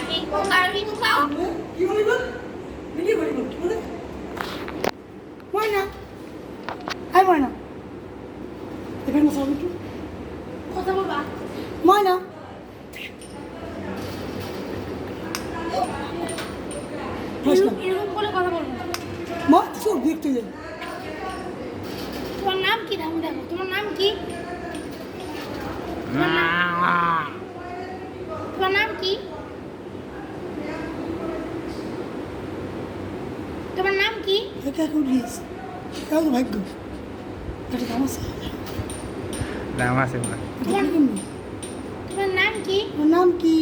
কি বলিব ভিডিও করিব কি বলে ময়না হাই ময়না এখানে বসো একটু কথা বলবা ময়না এরকম করে কথা বলবো মা সব দেখতে যাই তোমার নাম কি দেখো দেখো তোমার নাম কি তোমার নাম কি তোমার নাম কি একা করিস কাউ ভাগ্য এটা সমস্যা নাম আছে না তোমার নাম কি ওর নাম কি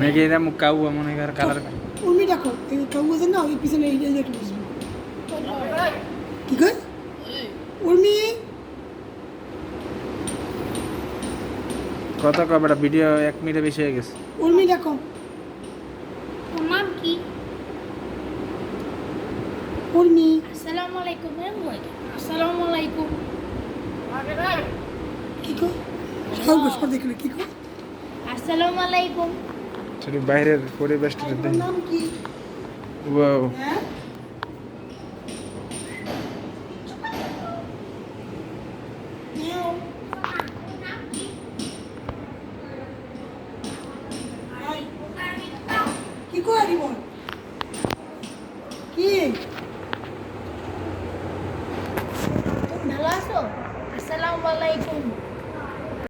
মেঘে এটা মুখ কাউ মনে কর কালার উর্মি ডাকো এই কাউ আছে না ওই পিছনে এই যে একটু বসবি কি কই উর্মি কত কবেটা ভিডিও 1 মিনিটে বেশি হয়ে গেছে উর্মি ডাকো তোমার নাম কি উর্মি আসসালামু আলাইকুম আসসালামু আলাইকুম কি কো সব সব দেখলে কি কো আসসালামু আলাইকুম শুধু বাইরের পরিবেশটা ওর দেখি নাম কি ওয়াও হ্যাঁ কি করি বল কি